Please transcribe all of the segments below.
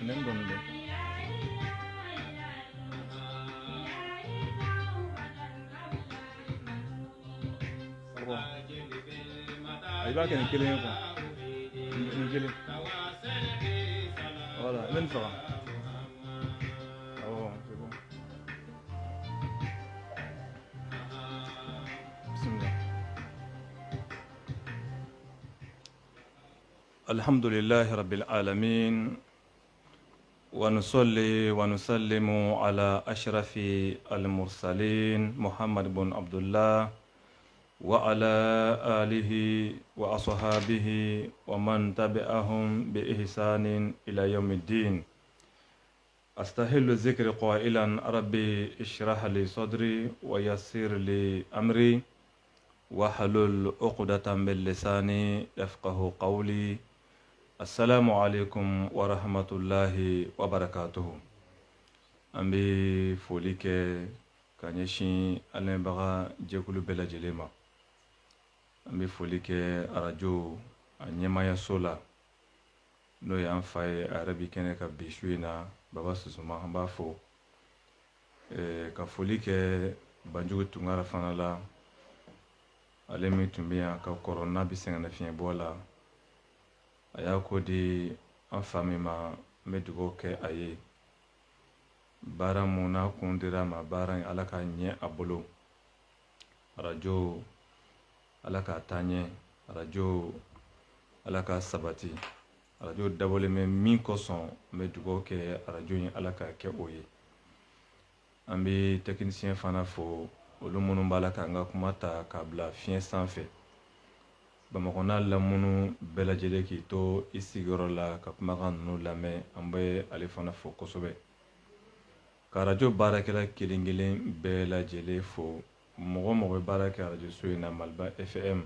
nen donde sabo ay ba ken kelen ko ni kelen voilà nen fa oh c'est bon bismillah alhamdulillahi rabbil alamin ونصلي ونسلم على أشرف المرسلين محمد بن عبد الله وعلى آله وأصحابه ومن تبعهم بإحسان إلى يوم الدين أستهل الذكر قائلا ربي اشرح لي صدري ويسر لي أمري واحلل عقدة من لساني يفقه قولي Assalamu alaikum wa rahmatullahi wa barakatuhu. An bɛ foli kɛ ka ɲɛsin alɛnbaga jɛkulu bɛɛ lajɛlen ma. An bɛ foli kɛ arajo a ɲɛmayaso la n'o ye an fa ye a yɛrɛ bɛ kɛnɛ ka bi su in na Baba Susuma an b'a fo. Ka foli kɛ Banjugu Tunkara fana la ale min tun bɛ yan ka kɔrɔ n'a bɛ sɛgɛnnafiɲɛbɔ la. A y'a ko di an fa min ma n bɛ dugawu kɛ a ye baara mun n'a kun dira a ma baara in ala ka ɲɛ a bolo arajo ala k'a taa ɲɛ arajo ala ka sabati arajo dabɔlen bɛ min kosɔn n bɛ dugawu kɛ arajo in ala ka kɛ o ye an bɛ technicien fana fo olu minnu b'a la k'an ka kuma ta k'a bila fiɲɛ sanfɛ Bamakɔ n'a lamunu bɛɛ lajɛlen k'i to i sigiyɔrɔ la ka kumakan ninnu lamɛn an bɛ ale fana fo kosɛbɛ ka arajo baarakɛla kelen kelen bɛɛ lajɛlen fo mɔgɔ mɔgɔ bɛ baara kɛ arajo so in na Maliba FM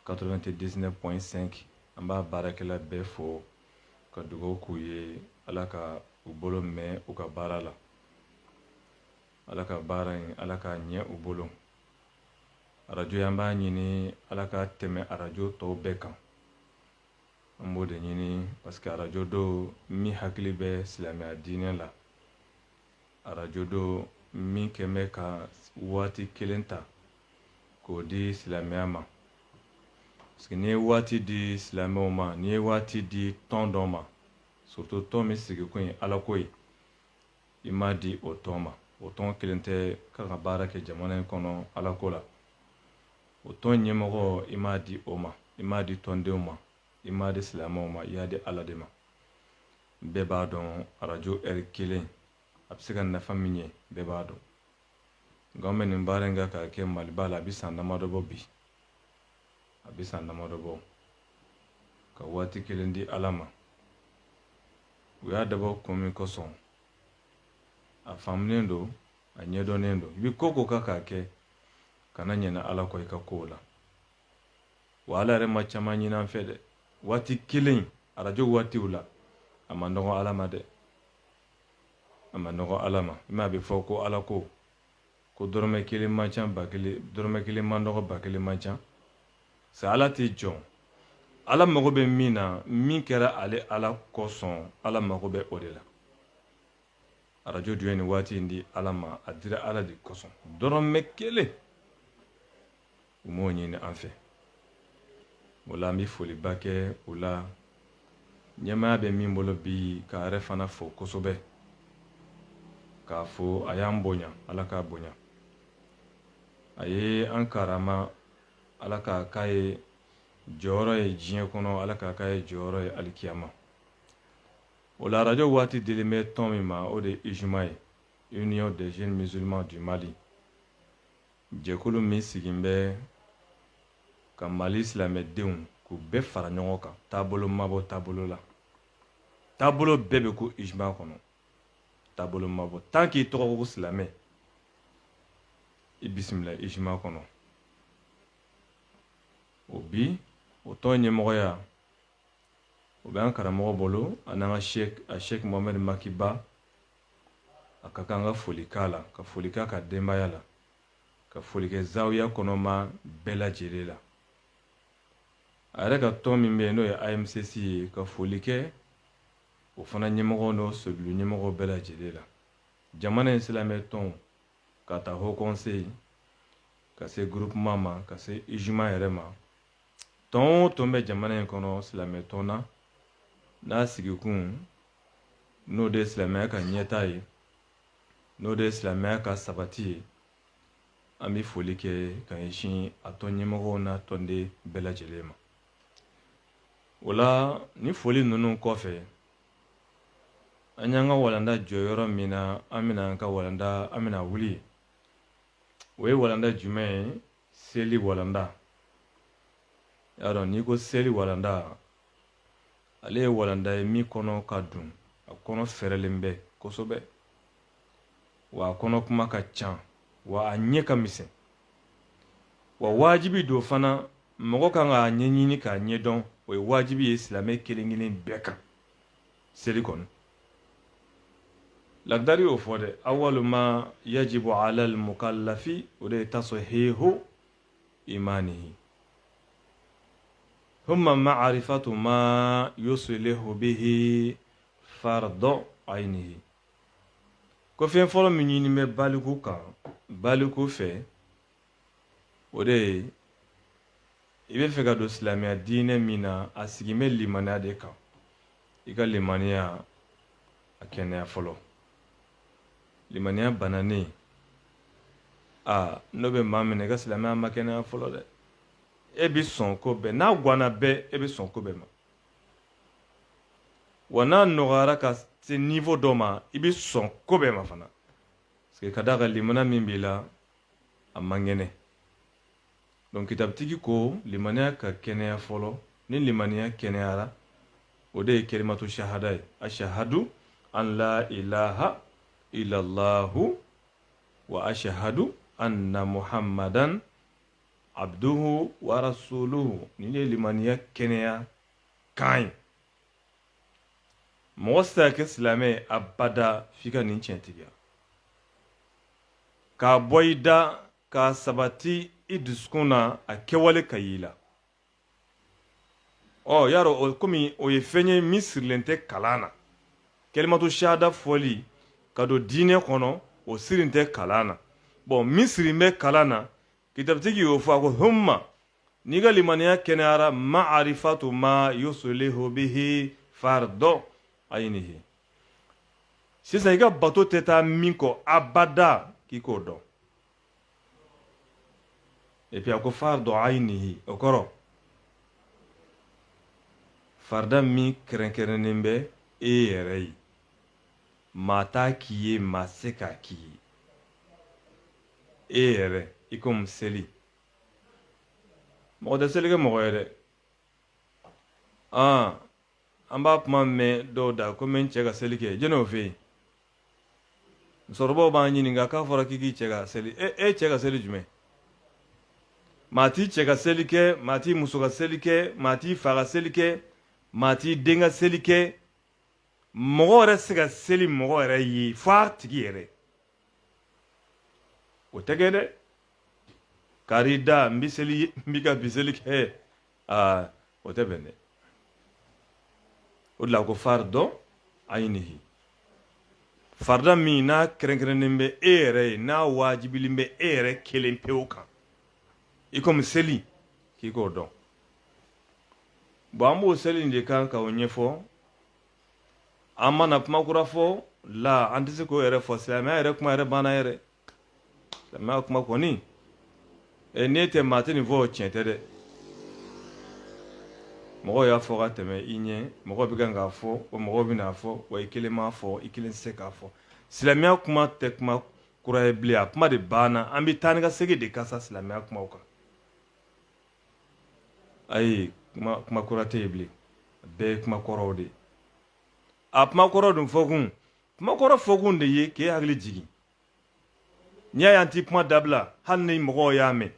99.5 an b'a baarakɛla bɛɛ fo ka dugawu k'u ye ala ka u bolo mɛn u ka baara la ala ka baara in ala ka ɲɛ u bolo arajo an b'a ɲini ala ka tɛmɛ arajo tɔw bɛɛ kan an b'o de ɲini parce que arajo do min hakili bɛ silamɛya diinɛ la arajo do min kɛn bɛ ka waati kelen ta k'o di silamɛya ma parce que n'i ye waati di silamɛw ma n'i ye waati di tɔn dɔ ma surtout tɔn min sigi kun ye ala ko ye i m'a di o tɔn ma o tɔn kelen tɛ ka baara kɛ jamana in kɔnɔ ala ko la o tɔn ɲɛmɔgɔ i m'a di o ma i m'a di tɔndenw ma i m'a di silamɛw ma i y'a di ala de ma bɛɛ b'a dɔn arajo ɛri kelen a bɛ se ka nafa min ɲɛ bɛɛ b'a dɔn nka an bɛ nin baara in kɛ k'a kɛ Maliba la a bɛ san damadɔ bɔ bi a bɛ san damadɔ bɔ ka waati kelen di ala ma u y'a dabɔ kun min kosɔn a faamulen don a ɲɛdɔnnen don i bɛ ko ko k'a kɛ kana ɲɛna ala kɔ i ka kow la wa ala yɛrɛ ma caman ɲini an fɛ dɛ waati kelen arajo waatiw la a ma nɔgɔ ala ma dɛ a ma nɔgɔ ala ma i m'a bɛ fɔ ko ala ko dɔrɔmɛ kelen man ca dɔrɔmɛ kelen man nɔgɔ ba kelen man ca sa ala tɛ jɔn ala mago bɛ min na min kɛra ale ala kosɔn ala mago bɛ o de la arajo dun ye nin waati in di ala ma a dira ala de kosɔn dɔrɔmɛ kelen u m'o ɲini an fɛ o la an bɛ foliba kɛ o la ɲɛmaya bɛ min bolo bi k'a yɛrɛ fana fo kosɛbɛ k'a fo a y'an bonya ala k'a bonya a ye an karama ala k'a k'a ye jɔyɔrɔ ye diɲɛ kɔnɔ ala k'a k'a ye jɔyɔrɔ ye alikiyama o la arajo waati dilen bɛ tɔn min ma o de ye UJMA ye Union des Jeunes Musulmans du Mali jɛkulu min sigilen bɛ ka Mali silamɛdenw k'u bɛɛ fara ɲɔgɔn kan taabolo mabɔ taabolo la taabolo bɛɛ bɛ ko UJMA kɔnɔ taabolo mabɔ tant que i tɔgɔ ko silamɛ i bisimila UJMA kɔnɔ o bi o tɔn ɲɛmɔgɔya o bɛ an karamɔgɔ bolo a n'an ka Sheikh Mohamed Makiba a ka kan ka foli k'a la ka foli k'a ka denbaya la ka foli kɛ zawiya kɔnɔma bɛɛ lajɛlen la a yɛrɛ ka tɔn min bɛ yen n'o ye AMCC ye ka foli kɛ o fana ɲɛmɔgɔ n'o sojuru ɲɛmɔgɔ bɛɛ lajɛlen la jamana in silamɛ tɔn ka taa haut conseil ka se groupement ma ka se ijuma yɛrɛ ma tɔn o tɔn bɛ jamana in kɔnɔ silamɛ tɔn na n'a sigikun n'o de ye silamɛya ka ɲɛta ye n'o de ye silamɛya ka sabati ye an bɛ foli kɛ ka ɲɛsin a tɔn ɲɛmɔgɔw n'a tɔnden bɛɛ lajɛlen ma o la ni foli ninnu kɔfɛ an y'an ka walanda jɔ yɔrɔ min na an bɛna wuli o ye walanda jumɛn ye seli walanda y'a dɔn n'i ko seli walanda ale ye walanda ye min kɔnɔ ka dun a kɔnɔ fɛrɛlen bɛ kosɛbɛ wa a kɔnɔ kuma ka ca wa a ɲɛ ka misɛn wa wajibi don fana mɔgɔ kan k'a ɲɛɲini k'a ɲɛdɔn o ye wajibi ye silamɛ kelen kelen bɛɛ kan seli kɔnɔ lagdari y'o fɔ dɛ awalu ma yajibu ala al-mukallafi o de ye tashihu imanihi humma ma'rifatu ma yuslihu bihi fardu aynihi ko fɛn fɔlɔ min ɲini bɛ baliku kan baliku fɛ o de ye i bɛ fɛ ka don silamɛya diinɛ min na a sigin bɛ limaniya de kan i ka limaniya a kɛnɛya fɔlɔ limaniya bananen n'o bɛ maa minɛ i ka silamɛya ma kɛnɛya fɔlɔ dɛ e bɛ sɔn ko bɛɛ n'a ganna bɛɛ e bɛ sɔn ko bɛɛ ma wa n'a nɔgɔyara ka se niveau dɔ ma i bɛ sɔn ko bɛɛ ma fana parce que ka d'a kan limaniya min b'i la a man kɛnɛ donc kitabitigi ko limaniya ka kɛnɛya fɔlɔ ni limaniya kɛnɛyara o de ye kalimatu shahada ye ashahadu an la ilaha illallahu wa ashahadu anna muhammadan abduhu wa rasuluhu ni ye limaniya kɛnɛya kan ye mɔgɔ tɛ se ka kɛ silamɛ ye abada f'i ka nin tiɲɛtigiya k'a bɔ i da k'a sabati i dusukun na a kɛwale ka y'i la y'a dɔn komi o ye fɛn ye min sirilen tɛ kalan na kalimatu shahada fɔli ka don diinɛ kɔnɔ o sirilen tɛ kalan na min sirilen bɛ kalan na kitabitigi y'o fɔ a ko humma n'i ka limaniya kɛnɛyara ma'arifatu ma yuslihu bihi fardu aynihi sisan i ka bato tɛ taa min kɔ abada k'i k'o dɔn et puis a ko fardu aynihi o kɔrɔ farida min kɛrɛnkɛrɛnnen bɛ e yɛrɛ ye maa t'a k'i ye maa se k'a k'i ye e yɛrɛ i komi seli mɔgɔ tɛ seli kɛ mɔgɔ ye dɛ an b'a kuma mɛn dɔw da ko n bɛ n cɛ ka seli kɛ jɔnni y'o fɛ yen musokɔrɔbaw b'an ɲininka k'a fɔra k'i k'i cɛ ka seli e cɛ ka seli jumɛn maa t'i cɛ ka seli kɛ maa t'i muso ka seli kɛ maa t'i fa ka seli kɛ maa t'i den ka seli kɛ mɔgɔ yɛrɛ se ka seli mɔgɔ yɛrɛ ye f'a tigi yɛrɛ o tɛ kɛ dɛ kari da n bɛ ka bi seli kɛ o tɛ bɛn dɛ o de la ko fardu aynihi farida min n'a kɛrɛnkɛrɛnnen bɛ e yɛrɛ ye n'a wajibilen bɛ e yɛrɛ kelen pewu kan i komi seli k'i k'o dɔn an b'o seli de kan k'o ɲɛfɔ an mana kuma kura fɔ la an tɛ se k'o yɛrɛ fɔ silamɛya yɛrɛ kuma yɛrɛ banna yɛrɛ silamɛya kuma kɔni n'e tɛ maa tɛ nin fɔ o tiɲɛ tɛ dɛ mɔgɔw y'a fɔ ka tɛmɛ i ɲɛ mɔgɔ bɛ kan k'a fɔ wa mɔgɔw bɛ n'a fɔ wa i kelen m'a fɔ i kelen tɛ se k'a fɔ silamɛya kuma tɛ kuma kura ye bilen a kuma de banna an bɛ taa ni ka segin de ka sa silamɛya kumaw kan ayi kuma kura tɛ yen bilen a bɛɛ ye kuma kɔrɔw de ye a kuma kɔrɔ dun fɔkun kuma kɔrɔ fɔkun de ye k'e hakili jigin n'i y'a ye an ti kuma dabila hali ni mɔgɔw y'a mɛn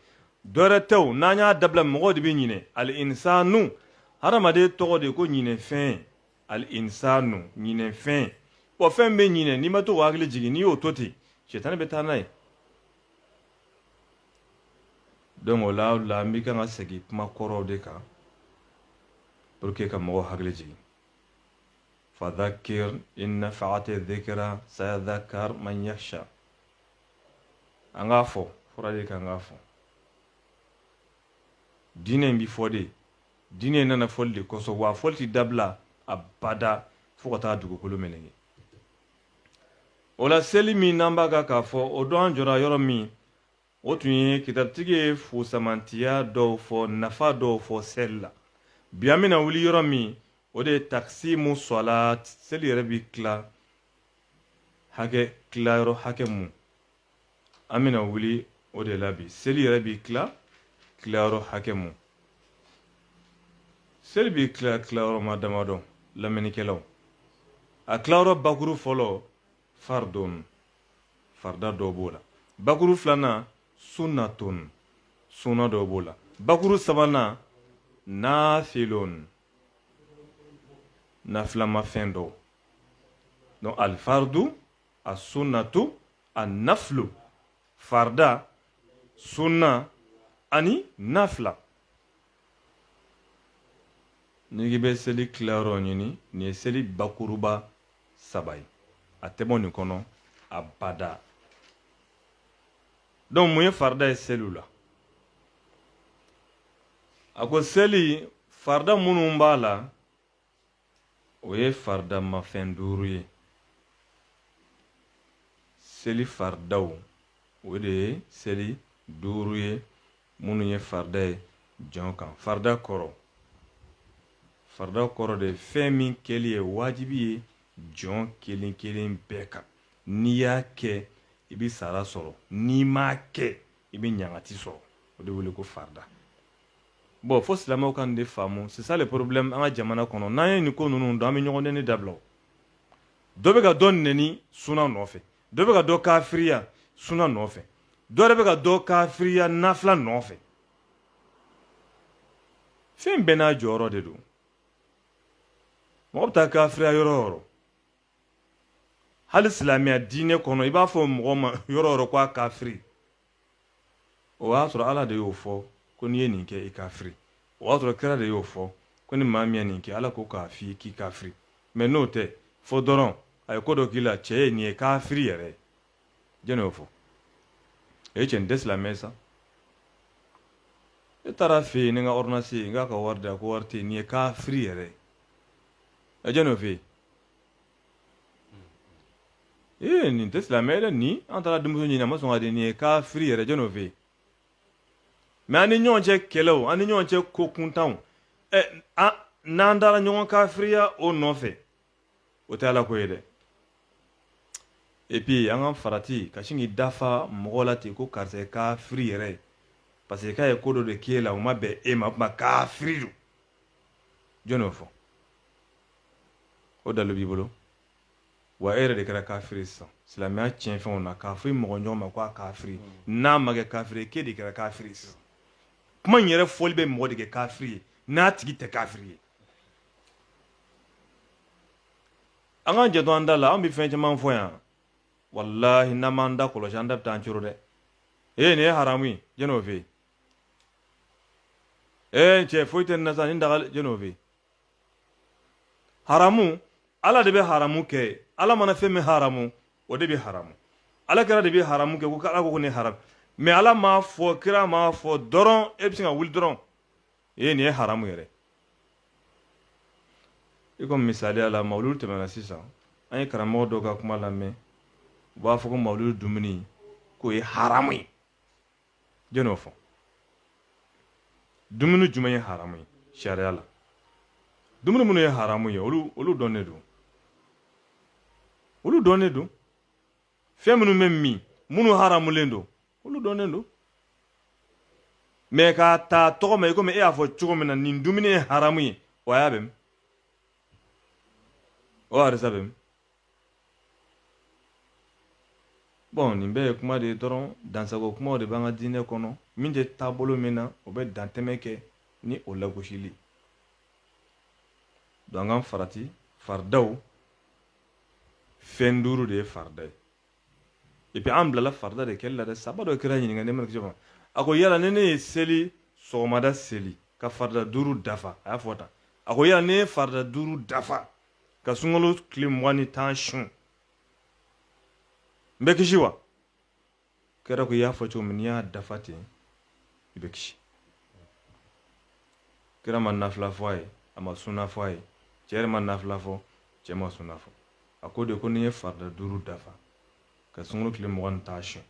dɔ wɛrɛ tɛ o n'an y'a dabila mɔgɔw de bɛ ɲinɛ al-insanu hadamaden tɔgɔ de ko ɲinɛfɛn al-insanu ɲinɛfɛn wa fɛn bɛ ɲinɛ n'i ma to k'o hakili jigin n'i y'o to ten sitani bɛ taa n'a ye donc o la an bɛ kan ka segin kuma kɔrɔw de kan pour que ka mɔgɔw hakili jigin fadhakkir in nafa'ati dhikra sayadhakkar man yakhsha. An k'a fɔ fura de kan k'a fɔ. Diinɛ in bi fɔ de, diinɛ in nana fɔli de kɔsɔn, wa fɔli ti dabila abada fo ka taa dugukolo meleke. O la seli min n'an b'a kan k'a fɔ o don an jɔra yɔrɔ min, o tun ye kitabitigi ye fusamantiya dɔw fɔ, nafa dɔw fɔ seli la. Bi an bɛna wuli yɔrɔ min, o de ye taksimu sɔlat, seli yɛrɛ bi tila tilayɔrɔ hakɛ mun. An bɛna wuli o de la bi. Seli yɛrɛ bi tilayɔrɔ hakɛ mun. Seli bi tilayɔrɔ ma damadɔ lamɛnnikɛlaw. A tilayɔrɔ bakuru fɔlɔ fardun, farda dɔw b'o la. Bakuru filanan sunnatun, sunna dɔw b'o la. Bakuru sabanan nafilun, nafilamafɛn dɔw. Donc alfardu, as-sunnatu, an-naflu. Farda, sunna, ani nafla. N'i bɛ seli tilayɔrɔ ɲini, nin ye seli bakuruba 3 ye. A tɛ bɔ nin kɔnɔ abada. Donc mun ye farda ye seliw la? A ko seli farda minnu b'a la, o ye farda mafɛn 5 ye. Seli fardaw, o de ye seli 5 ye minnu ye farda ye jɔn kan. Farda kɔrɔ de ye fɛn min kɛli ye wajibi ye jɔn kelen kelen bɛɛ kan. N'i y'a kɛ i bɛ sara sɔrɔ, n'i m'a kɛ i bɛ ɲangati sɔrɔ. O de wele ko farda. Bon, fo silamɛw ka nin de faamu. C'est ça le problème an ka jamana kɔnɔ. N'an ye nin ko ninnu dɔn, an bɛ ɲɔgɔn nɛni dabila. Dɔ bɛ ka dɔ nɛni sunna nɔfɛ, dɔ bɛ ka dɔ kafiriya sunna nɔfɛ, dɔ yɛrɛ bɛ ka dɔ kafiriya nafila nɔfɛ. Fɛn bɛɛ n'a jɔyɔrɔ de don. Mɔgɔ bɛ taa kafiriya yɔrɔ o yɔrɔ. Hali silamɛya diinɛ kɔnɔ i b'a fɔ mɔgɔ ma yɔrɔ o yɔrɔ k'a kafiri, o y'a sɔrɔ Ala de y'o fɔ ko n'i ye nin kɛ i kafiri. O y'a sɔrɔ kira de y'o fɔ ko ni maa min ye nin kɛ Ala ko k'a f'i ye k'i kafiri. Mais n'o tɛ, fɔ dɔrɔn a ye ko dɔ k'i la, cɛ ye nin ye kafiri yɛrɛ ye. Jɔn y'o fɔ? E ye cɛ nin tɛ silamɛ sa. E taara fɛ yen ni n ka ordonnance ye, n k'a ka wari di, a ko wari tɛ yen, nin ye kafiri yɛrɛ ye. E jɔn y'o fɛ yen? Nin tɛ silamɛ ye dɛ, nin an taara denmuso ɲini a ma sɔn ka di, nin ye kafiri yɛrɛ, jɔn y'o fɛ yen? Mais an ni ɲɔgɔn cɛ kɛlɛw, an ni ɲɔgɔn cɛ ko kuntanw, n'an taara ɲɔgɔn kafiriya o nɔfɛ, o tɛ Ala ko ye dɛ. Et puis an ka farati ka sin k'i dafa mɔgɔ la ten ko karisa ye kafiri yɛrɛ ye parce que k'a ye ko dɔ de k'e la o ma bɛn e ma, o tuma kafiri don. Jɔn y'o fɔ? O dalilu b'i bolo? Wa e yɛrɛ de kɛra kafiri sisan. Silamɛya tiɲɛfɛnw na k'a fɔ i mɔgɔ ɲɔgɔn ma k'a kafiri, n'a ma kɛ kafiri ye k'e de kɛra kafiri sisan. Kuma in yɛrɛ fɔli bɛ mɔgɔ de kɛ kafiri ye n'a tigi tɛ kafiri ye. An k'an janto an da la, an bɛ fɛn caman fɔ yan. Wallahi n'an m'an da kɔlɔsi an da bɛ taa an coro dɛ. Nin ye haramu ye, jɔn y'o fɛ yen? Cɛ foyi tɛ nin na sa, nin daga jɔn y'o fɛ yen? Haramu, Ala de bɛ haramu kɛ. Ala mana fɛn min haramu, o de bɛ haramu. Ala kɛra de bɛ haramu kɛ ko Ala ko nin haramu. Mais Ala m'a fɔ, kira m'a fɔ dɔrɔn e bɛ se ka wuli dɔrɔn. Nin ye haramu yɛrɛ. I komi misaliya la, mawuludu tɛmɛna sisan. An ye karamɔgɔ dɔw ka kuma lamɛn. U b'a fɔ ko mawuludu dumuni k'o ye haramu ye. Jɔn y'o fɔ? Dumuni jumɛn ye haramu ye sariya la? Dumuni minnu ye haramu ye, olu dɔnnen don. Olu dɔnnen don. Fɛn minnu bɛ min, minnu haramulen don, olu dɔnnen don. Mais k'a ta tɔgɔ ma i komi e y'a fɔ cogo min na, nin dumuni ye haramu ye, o y'a bɛn. O harisa bɛn. Bon, nin bɛɛ ye kuma de ye dɔrɔn, dansago kumaw de b'an ka diinɛ kɔnɔ, min tɛ taabolo min na, o bɛ dantɛmɛ kɛ ni o lagosili. Donc an farati, fardaw, fɛn 5 de ye farda ye. Et puis an bilala farda de kɛli la dɛ, saba dɔ kɛra ɲininka ne mana kisi fɔ. A ko yala ni ne ye seli, sɔgɔmada seli, ka farda 5 dafa, a y'a fɔ tan. A ko yala ne ye farda 5 dafa, ka sunkalo tile 20 sun n bɛ kisi wa kɛra ko i y'a fɔ cogo min n'i y'a dafa ten i bɛ kisi kira ma nafila fɔ a ye a ma sunna fɔ a ye cɛ yɛrɛ ma nafila fɔ cɛ ma sunna fɔ a ko de ko n'i ye farida 5 dafa ka sunkalo tile 20 sun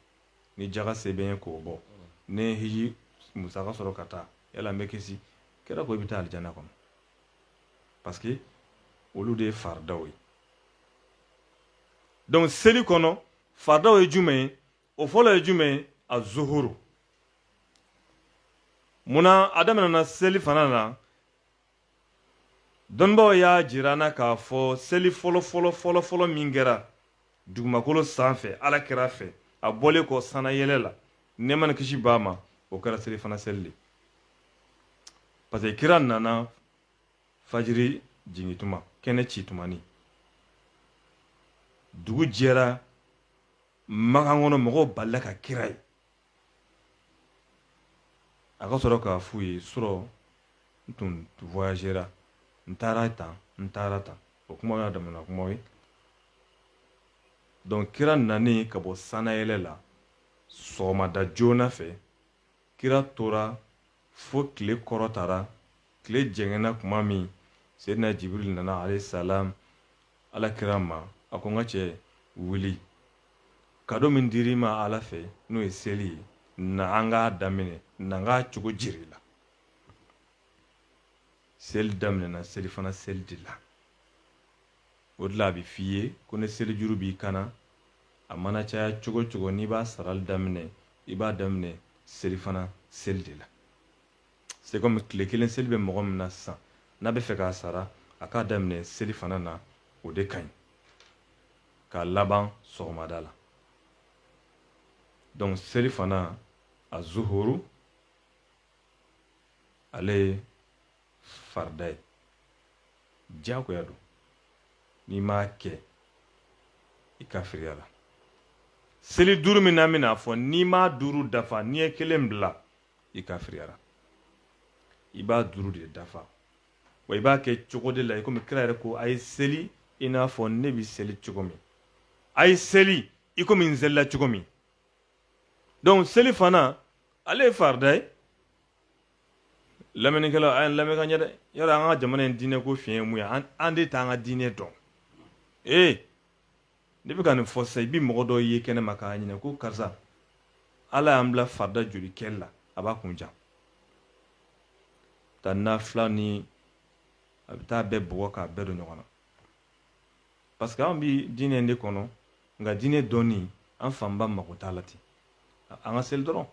ni jaga se bɛ n ye k'o bɔ ne ye hiji musaka sɔrɔ ka taa yala n bɛ kisi kɛra ko i bɛ taa alijana kɔnɔ parce que olu de ye faridaw ye donc seli kɔnɔ faridaw ye jumɛn ye o fɔlɔ ye jumɛn ye a zuhuru munna a daminɛna seli fana na dɔnnibaaw y'a jira n na k'a fɔ seli fɔlɔ min kɛra dugumakolo sanfɛ ala kira fɛ a bɔlen kɔ sanayɛlɛ la nɛɛma ni kisi b'a ma o kɛra seli fana seli de parce que kira nana fajiri jigin tuma kɛnɛ ci tumani dugu jɛra makan kɔnɔ mɔgɔw balila ka kira ye a ka sɔrɔ k'a f'u ye sɔrɔ n tun voyagera n taara tan o kuma y'a damana kumaw ye donc kira nanen ka bɔ sanayɛlɛ la sɔgɔmada joona fɛ kira tora fo tile kɔrɔtara tile jɛngɛnna kuma min Seydina Jibril nana alayhi salam ala kira ma a ko n ka cɛ wuli kado min dir'i ma ala fɛ n'o ye seli ye na an k'a daminɛ na n k'a cogo jira i la seli daminɛna seli fana seli de la o de la a bɛ f'i ye ko ni seli juru b'i kana a mana caya cogo cogo n'i b'a sarali daminɛ i b'a daminɛ seli fana seli de la c'est comme tile kelen seli bɛ mɔgɔ min na sisan n'a bɛ fɛ k'a sara a k'a daminɛ seli fana na o de ka ɲi k'a laban sɔgɔmada la donc seli fana a zuhuru ale ye farida ye diyagoya don n'i m'a kɛ i kafiriyara seli 5 min n'an bɛna fɔ n'i m'a 5 dafa n'i ye 1 bila i kafiriyara i b'a 5 de dafa wa i b'a kɛ cogo de la i komi kira yɛrɛ ko a ye seli i n'a fɔ ne bɛ seli cogo min a ye seli i komi n selila cogo min donc seli fana ale ye farida ye lamɛnnikɛlaw a ye n lamɛn ka ɲɛ dɛ yɔrɔ an ka jamana in diinɛ ko fiɲɛ ye mun ye an de t'an ka diinɛ dɔn ne bɛ ka nin fɔ sisan i bɛ mɔgɔ dɔw ye kɛnɛ ma k'a ɲininka ko karisa ala y'an bila farida joli kɛli la a b'a kun jan ta nafila ni a bɛ taa bɛɛ bugɔ k'a bɛɛ don ɲɔgɔn na parce que an bɛ diinɛ in de kɔnɔ nka diinɛ dɔnni an fanba mako t'a la ten an ka seli dɔrɔn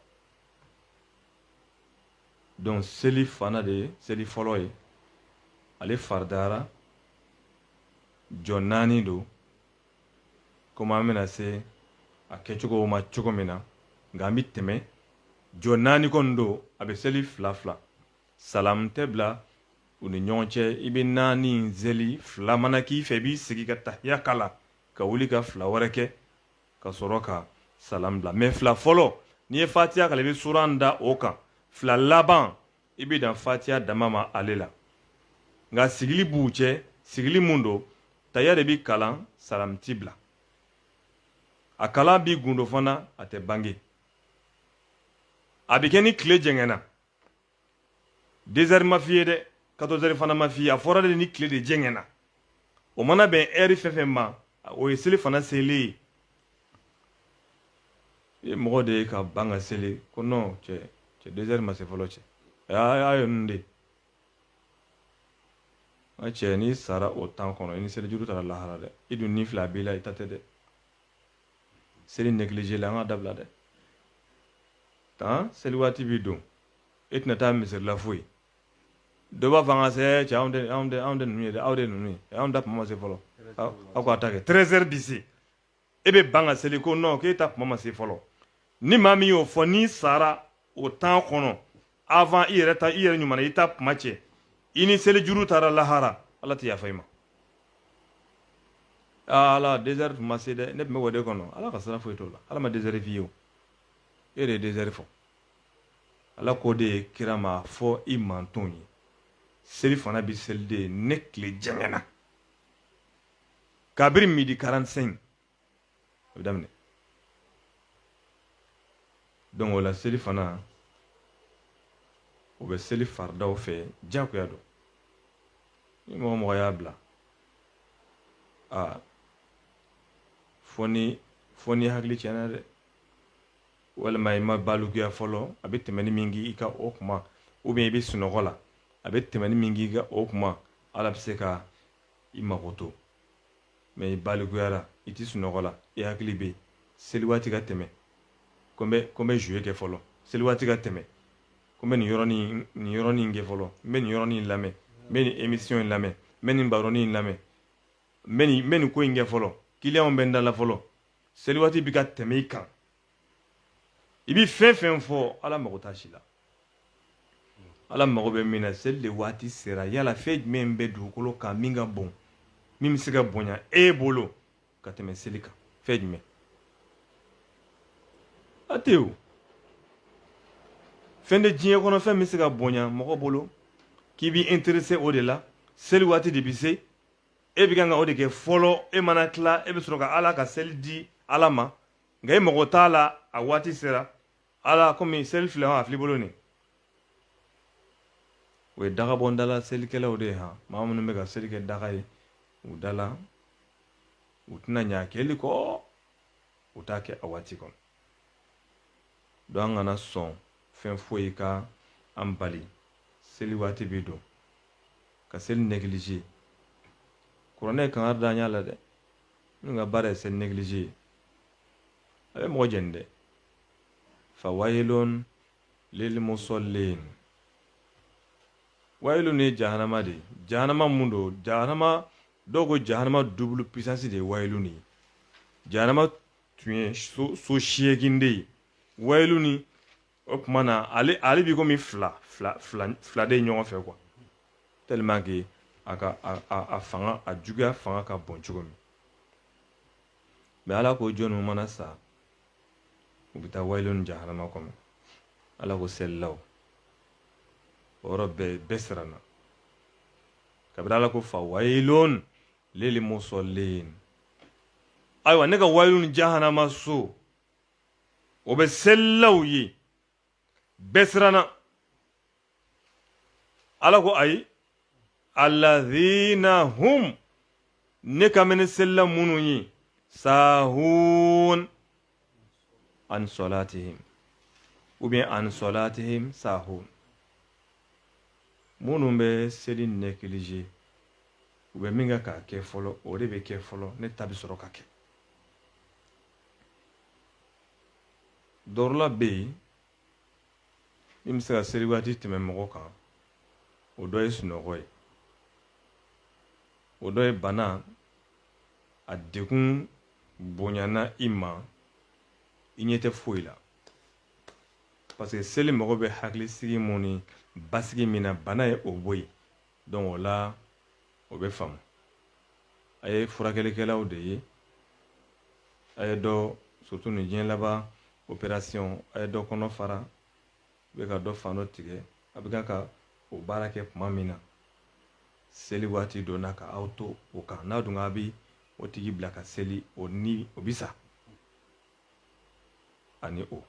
donc seli fana de ye seli fɔlɔ ye ale faridayara jɔ 4 don komi an bɛna se a kɛcogo ma cogo min na nka an bɛ tɛmɛ jɔ 4 kɔni don a bɛ seli 2 salamu tɛ bila u ni ɲɔgɔn cɛ i bɛ 4 in seli 2 mana k'i fɛ i b'i sigi ka tahiya kala ka wuli ka 2 wɛrɛ kɛ ka sɔrɔ ka salamu bila mais 2 fɔlɔ n'i ye fatiha kalan i bɛ sura da o kan 2 laban i bɛ dan fatiha dama ma ale la nka sigili b'u cɛ sigili mun don tahiya de bɛ kalan salamu ti bila a kalan b'i gundo fana a tɛ bange a bɛ kɛ ni tile jɛngɛnna 2 heures ma f'i ye dɛ 14 heures fana ma f'i ye a fɔra de ni tile de jɛngɛnna o mana bɛn heure fɛn fɛn ma o ye seli fana seli ye mɔgɔ de ye ka ban ka seli ko non cɛ 2 heures ma se fɔlɔ cɛ a ye ninnu de a cɛ n'i sara o temps kɔnɔ i ni seli juru taara lahara dɛ i dun ni fila b'i la i ta tɛ dɛ seli négligé la an ka dabila dɛ tan seli waati b'i don e tɛna taa misiri la foyi dɔ b'a fɔ an ka se cɛ anw tɛ ninnu ye dɛ aw de ye ninnu ye anw ta kuma ma se fɔlɔ aw k'a ta kɛ 13 heures bi se e bɛ ban ka seli ko non k'e ta kuma ma se fɔlɔ ni maa min y'o fɔ n'i sara o temps kɔnɔ avant i yɛrɛ ɲuman na i ta kuma cɛ i ni seli juru taara lahara ala tɛ yafa i ma ala 2 heures tun ma se dɛ ne tun bɛ o de kɔnɔ ala ka sira foyi t'o la ala ma 2 heures f'i ye o e de ye 2 heures fɔ ala k'o de ye kira ma fɔ i mantonw ye seli fana bɛ seli de ye ne tile jɛngɛnna kabiri midi 45 o bɛ daminɛ donc o la seli fana o bɛ seli faridaw fɛ diyagoya don ni mɔgɔ mɔgɔ y'a bila fo ni hakili tiɲɛna dɛ walima i ma balukuya fɔlɔ a bɛ tɛmɛni min k'i ka o kuma ou bien i bɛ sunɔgɔ la a bɛ tɛmɛni min k'i ka o kuma ala bɛ se ka i mago to mais i balikuyara i tɛ sunɔgɔ la i hakili bɛ seli waati ka tɛmɛ ko n bɛ jouer kɛ fɔlɔ seli waati ka tɛmɛ ko n bɛ nin yɔrɔnin kɛ fɔlɔ n bɛ nin yɔrɔnin lamɛn n bɛ nin émission in lamɛn n bɛ nin baronin lamɛn n bɛ nin ko in kɛ fɔlɔ client bɛ n da la fɔlɔ seli waati bɛ ka tɛmɛ i kan i bɛ fɛn fɛn fɔ ala mago t'a si la ala mago bɛ min na seli de waati sera yala fɛn jumɛn bɛ dugukolo kan min ka bon min bɛ se ka bonya e bolo ka tɛmɛ seli kan fɛn jumɛn a tɛ o fɛn de diɲɛ kɔnɔ fɛn bɛ se ka bonya mɔgɔ bolo k'i b'i intéressé o de la seli waati de bɛ se e bɛ kan ka o de kɛ fɔlɔ e mana tila e bɛ sɔrɔ ka ala ka seli di ala ma nka e mago t'a la a waati sera ala komi seli filɛ a fili bolo nin o ye dagabɔndala selikɛlaw de ye han maa minnu bɛ ka seli kɛ daga ye u da la u tɛna ɲɛ a kɛli kɔ u t'a kɛ a waati kɔnɔ donc an kana sɔn fɛn foyi ka an bali seli waati bɛ don ka seli négliger kuranɛ kan ka da an ɲa la dɛ minnu ka baara ye seli négliger ye a bɛ mɔgɔ jɛni dɛ fawayilun lil musallin wayilun ye jahanama de ye jahanama mun don jahanama dɔw ko jahanama double puissance de ye wayilun ye jahanama tun ye so 8 de ye wayilun o tuma na ale bi komi fila de ye ɲɔgɔn fɛ quoi tellement que a fanga a juguya fanga ka bon cogo min mais ala ko jɔnniw mana sa u bɛ taa wayilun jahanama kɔnɔ ala ko selilaw o yɔrɔ bɛɛ siranna kabiri ala ko fa wayilun lil musallin ayiwa ne ka wayilun jahanama so o bɛ selilaw ye bɛɛ siranna ala ko ayi alladhina hum ne ka mɛni selila minnu ye sahun an salatihim ou bien an salatihim sahun minnu bɛ seli négliger u bɛ min k'a kɛ fɔlɔ o de bɛ kɛ fɔlɔ ne ta bɛ sɔrɔ ka kɛ dɔrɔla bɛ yen min bɛ se ka seli waati tɛmɛ mɔgɔ kan o dɔ ye sunɔgɔ ye o dɔ ye bana a degun bonyana i ma i ɲɛ tɛ foyi la parce que seli mago bɛ hakilisigi mun ni basigi min na bana ye o bɔ yen donc o la o bɛ faamu a ye furakɛlikɛlaw de ye a ye dɔ surtout nin diɲɛ laban opération a ye dɔ kɔnɔ fara u bɛ ka dɔ fan dɔ tigɛ a bɛ kan ka o baara kɛ tuma min na seli waati donna ka aw to o kan n'a dun a bɛ o tigi bila ka seli o bi sa ani o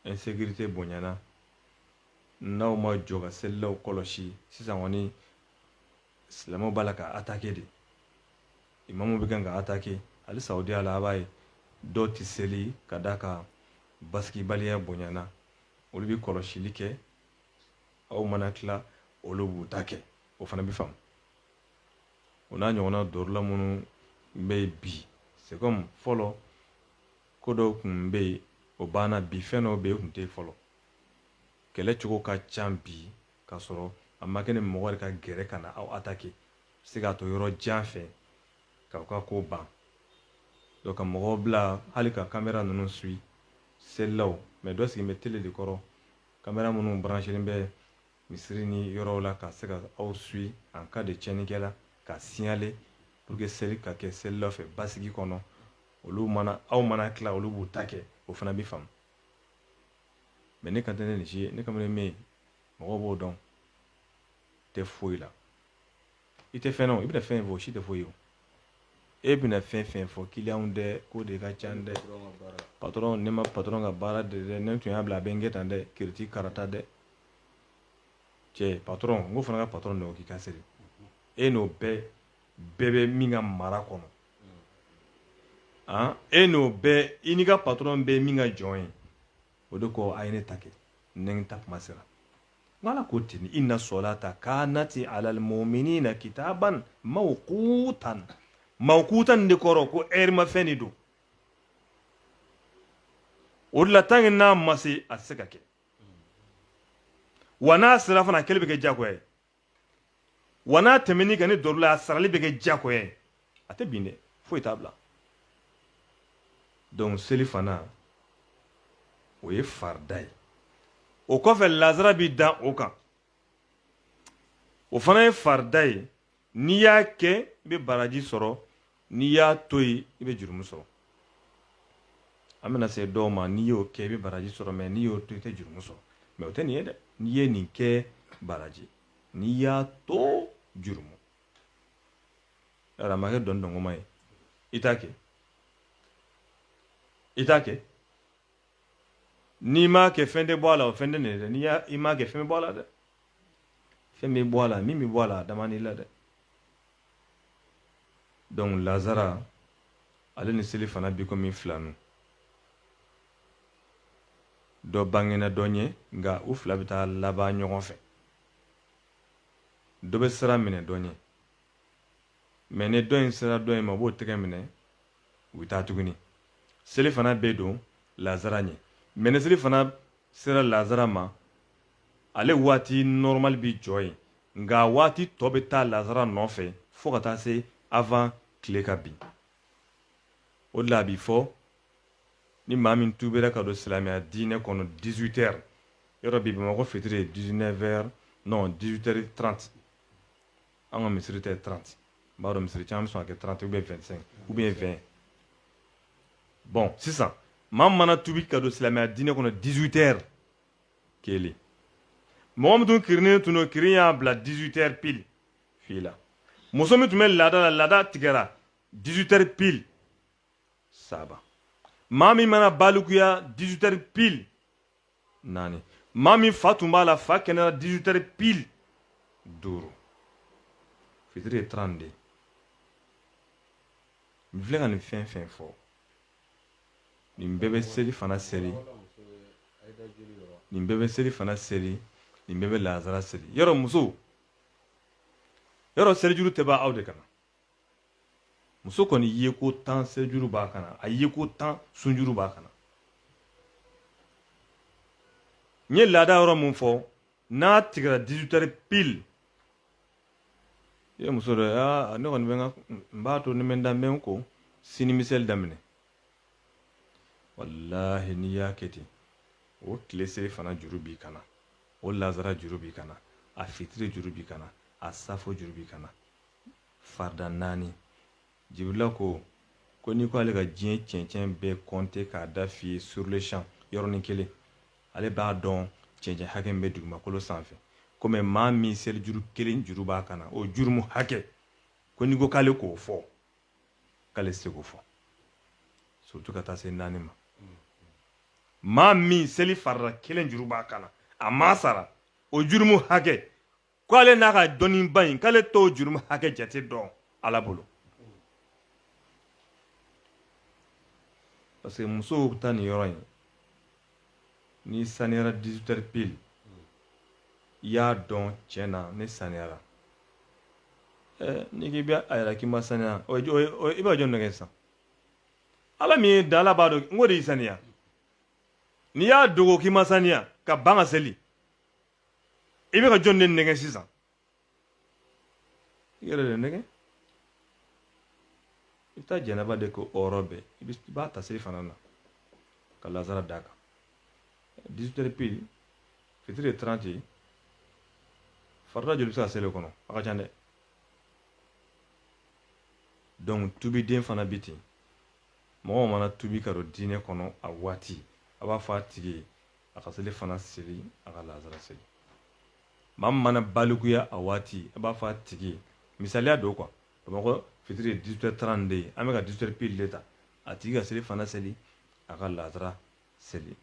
insécurité bonyana n'aw ma jɔ ka selilaw kɔlɔsi sisan kɔni silamɛw b'a la ka attaquer de imamu bɛ kan ka attaquer hali saudiya la a b'a ye dɔw tɛ seli ka d'a kan basigibaliya bonyana olu bɛ kɔlɔsili kɛ aw mana tila olu b'u ta kɛ o fana bɛ faamu o n'a ɲɔgɔnna dɔrɔla minnu bɛ yen bi c'est comme fɔlɔ ko dɔw tun bɛ yen o banna bi fɛn dɔw bɛ yen o tun tɛ yen fɔlɔ kɛlɛ cogo ka ca bi k'a sɔrɔ a ma kɛ ni mɔgɔ yɛrɛ ka gɛrɛ ka na aw attaquer se k'a to yɔrɔ jan fɛ k'aw ka ko ban donc ka mɔgɔw bila hali ka caméra ninnu suit selilaw mais dɔ sigilen bɛ télé de kɔrɔ caméra minnu branchelen bɛ misiri ni yɔrɔw la ka se ka aw suit en cas de tiɲɛnikɛla ka signaler pour que seli ka kɛ selilaw fɛ basigi kɔnɔ aw mana tila olu b'u ta kɛ o fana bɛ faamu mais ne kan tɛ ne nin si ye ne kan bɛ min ye mɔgɔw b'o dɔn tɛ foyi la i tɛ fɛn dɔn i bɛna fɛn fɔ o si tɛ foyi ye o e bɛna fɛn fɛn fɔ client dɛ ko de ka ca dɛ patron ne ma patron ka baara de dɛ ne tun y'a bila a bɛ n kɛ tan dɛ kiriti karata dɛ cɛ patron n ko fana ka patron de k'i ka seri e n'o bɛɛ bɛ min ka mara kɔnɔ e n'o bɛɛ i ni ka patron bɛ min ka jɔn ye o de ko a ye ne ta kɛ ne ta kuma sera wala ko ten inna solata kanati alal mu'minina kitaban mawqutan de kɔrɔ ko heure ma fɛn de don o de la tant que n'a ma se a tɛ se ka kɛ wa n'a sera fana a kɛli bɛ kɛ diyagoya ye wa n'a tɛmɛn'i kan ni dɔrɔgu la a sarali bɛ kɛ diyagoya ye a tɛ bin dɛ foyi t'a bila donc seli fana o ye farida ye o kɔfɛ lazara bi dan o kan o fana ye farida ye n'i y'a kɛ i bɛ baraji sɔrɔ n'i y'a to yen i bɛ jurumu sɔrɔ an bɛna se dɔw ma n'i y'o kɛ i bɛ baraji sɔrɔ mɛ n'i y'o to i tɛ jurumu sɔrɔ mɛ o tɛ nin ye dɛ n'i ye nin kɛ baraji n'i y'a to jurumu yɔrɔ a ma kɛ dɔn-dɔngɔma ye i t'a kɛ n'i m'a kɛ fɛn tɛ bɔ a la o fɛn tɛ nin ye dɛ i m'a kɛ fɛn bɛ bɔ a la dɛ fɛn bɛ bɔ a la min bɛ bɔ a la a dama n'i la dɛ donc lazara ale ni seli fana bi komi filanu dɔ bangena dɔ ɲɛ nka u fila bɛ taa laban ɲɔgɔn fɛ dɔ bɛ sira minɛ dɔ ɲɛ mɛ ni dɔ in sera dɔ in ma u b'o tɛgɛ minɛ u bɛ taa tuguni seli fana bɛ don lazara ɲɛ mɛ ni seli fana sera lazara ma ale waati normal bi jɔ yen nka waati tɔ bɛ taa lazara nɔfɛ fo ka taa se avant tile ka bin o de la a bi fɔ ni maa min tubera ka don silamɛya diinɛ kɔnɔ 18 heures yɔrɔ bi bamakɔ fitiri ye 19 heures non 18 heures 30 an ka misiri tɛ 30 n b'a dɔn misiri caman bɛ sɔn ka kɛ 30 ou bien 25 ou bien 20 bon sisan maa min mana tubi ka don silamɛya diinɛ kɔnɔ 18 heures kelen mɔgɔ min tun kirinen tun don kirin y'a bila 18 heures pile f'i la muso min tun bɛ laada la laada tigɛra 18 heures pile saba maa min mana balikuya 18 heures pile naani maa min fa tun b'a la fa kɛnɛra 18 heures pile duuru fitiri ye 30 de n filɛ ka nin fɛn fɛn fɔ nin bɛɛ bɛ seli fana seli nin bɛɛ bɛ seli fana seli nin bɛɛ bɛ lazara seli yɔrɔ muso yɔrɔ selijuru tɛ ban aw de kana muso kɔni ye ko 10 selijuru b'a kana a ye ko 10 sunjuru b'a kana n ye laada yɔrɔ mun fɔ n'a tigɛra 18 heures pile i ye muso dɔ ne kɔni bɛ n b'a to ni bɛ n da n bɛ n ko sini misɛli daminɛ walahi n'i y'a kɛ ten o tile seli fana juru b'i kana o lazara juru b'i kana a fitiri juru b'i kana a safo juru b'i kana farida 4 jibirila ko n'i ko ale ka diɲɛ cɛncɛn bɛɛ kɔnte k'a da f'i ye sur le champ yɔrɔnin kelen ale b'a dɔn cɛncɛn hakɛ min bɛ dugumakolo sanfɛ komi maa min seli juru kelen juru b'a kana o jurumu hakɛ ko n'i ko k'ale k'o fɔ k'ale tɛ se k'o fɔ surtout ka taa se 4 ma maa min seli farida kelen juru b'a kana a ma sara o jurumu hakɛ k'ale n'a ka dɔnniba in k'ale t'o jurumu hakɛ jate dɔn ala bolo parce que musow bɛ taa nin yɔrɔ in n'i saniyara 18 heures pile i y'a dɔn tiɲɛ na ne saniyara n'i k'i bɛ a yɛrɛ k'i ma saniya i b'a jɔn nɛgɛ sisan ala min ye da ala b'a dɔn n ko de y'i saniya n'i y'a dogo k'i ma saniya ka ban ka seli i bɛ ka jɔn de nɛgɛ sisan i yɛrɛ de nɛgɛ i bɛ taa jɛnɛba de ko o yɔrɔ bɛɛ i b'a ta seli fana na ka lazara d'a kan 18 heures pile fitiri ye 30 ye farida joli bɛ se ka seli o kɔnɔ a ka ca dɛ donc tubiden fana bi ten mɔgɔw mana tubi ka don diinɛ kɔnɔ a waati a b'a fɔ a tigi ye a ka seli fana seli a ka lazara seli maa min mana balikuya a waati a b'a fɔ a tigi ye misaliya don quoi bamakɔ fitiri ye 18h30 de ye an bɛ ka 18h pile de ta a tigi ka seli fana seli a ka lazara seli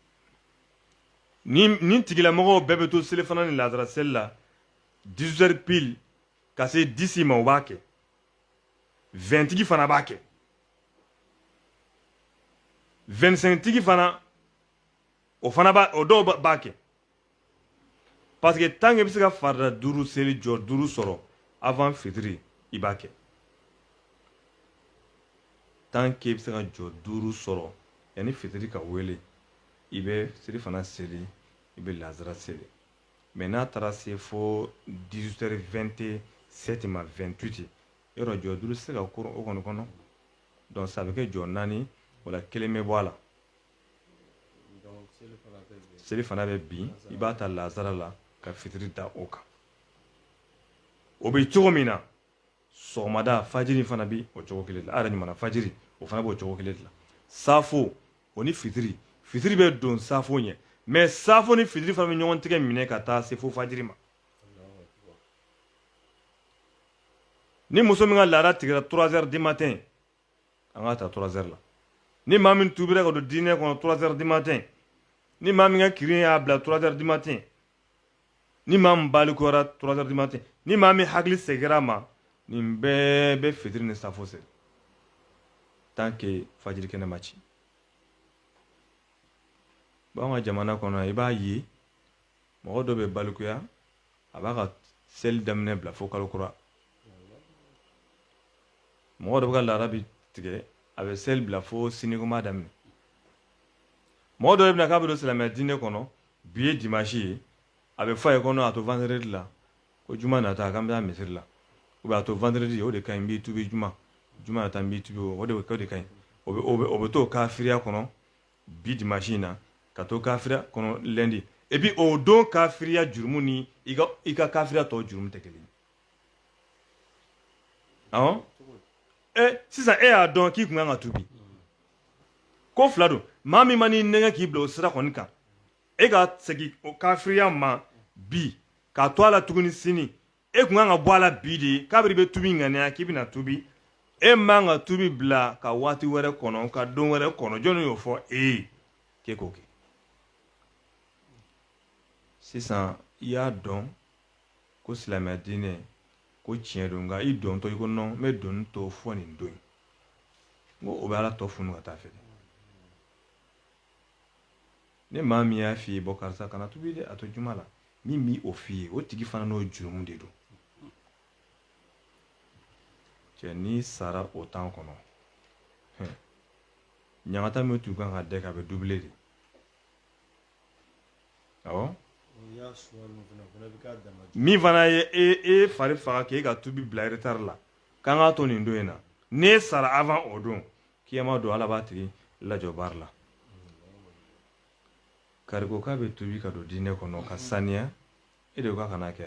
ni tigilamɔgɔw bɛɛ bɛ to seli fana ni lazara seli la 18h pile ka se 10 ma o b'a kɛ 20 tigi fana b'a kɛ 25 tigi fana o dɔw b'a kɛ parce que tant que i bɛ se ka farida 5 seli jɔ 5 sɔrɔ avant fitiri i b'a kɛ tant que i bɛ se ka jɔ 5 sɔrɔ yanni fitiri ka wele i bɛ seli fana seli i bɛ lazara seli mais n'a taara se fo 18h27 ma 28 yɔrɔ jɔ 5 tɛ se ka koron o kɔni kɔnɔ donc ça bɛ kɛ jɔ 4 wala 1 bɛ bɔ a la seli fana bɛ bin i b'a ta lazara la ka fitiri da o kan o bɛ cogo min na sɔgɔmada fajiri fana bɛ o cogo kelen la a yɛrɛ ɲuman fajiri o fana b'o cogo kelen de la safo o ni fitiri bɛ don safo ɲɛ mais safo ni fitiri fana bɛ ɲɔgɔn tigɛ minɛ ka taa se fo fajiri ma ni muso min ka laada tigɛra 3h du matin an ka ta 3h la ni maa min tubira ka don diinɛ kɔnɔ 3h du matin ni maa min ka kirin y'a bila 3h du matin ni maa min balikuyara 3h du matin ni maa min hakili seginna a ma nin bɛɛ bɛ fitiri ni safo seli tant que fajiri kɛnɛ ma ci bon an ka jamana kɔnɔ i b'a ye mɔgɔ dɔ bɛ balikuya a b'a ka seli daminɛ bila fo kalo kura mɔgɔ dɔ bɛ ka laada bi tigɛ a bɛ seli bila fo sinigoma daminɛ mɔgɔ dɔ bɛna k'a bɛ don silamɛ diinɛ kɔnɔ bi ye dimanche ye a bɛ fɔ a ye kɔnɔ a to vendredi la ko juma nata k'an bɛ taa misiri la ou bien a to vendredi o de ka ɲi n b'i tubi juma nata n b'i tubi o de ka ɲi o bɛ to kafiriya kɔnɔ bi dimanche in na ka to kafiriya kɔnɔ lundi et puis o don kafiriya jurumu ni i ka kafiriya tɔ jurumu tɛ kelen awɔ sisan e y'a dɔn k'i kun kan ka tubi ko fila don maa min ma n'i nɛgɛ k'i bila o sira kɔni kan e ka segin o kafiriya ma bi k'a to a la tuguni sini e kun kan ka bɔ a la bi de kabiri bɛ tubi ŋaniya k'i bɛna tubi e man ka tubi bila ka waati wɛrɛ kɔnɔ ka don wɛrɛ kɔnɔ jɔnni y'o fɔ e ye k'e k'o kɛ sisan i y'a dɔn ko silamɛya diinɛ ko tiɲɛ don nka i dɔntɔ i ko non n bɛ donni to fɔ nin don n ko o bɛ ala tɔ funu ka taa fɛ ne maa min y'a f'i ye bɔ karisa kana tubi dɛ a to juma la min b'i o f'i ye o tigi fana n'o jurumu de don cɛ n'i sara o temps kɔnɔ ɲagata min tun kan ka dɛ ka bɛ doublé de awɔ min fana ye e fari faga k'e ka tubi bila retard la k'an k'a to nin don in na n'e sara avant o don kiyama don ala b'a tigi lajɔ baara la kariko k'a bɛ tubi ka don diinɛ kɔnɔ ka saniya e de ko k'a kana kɛ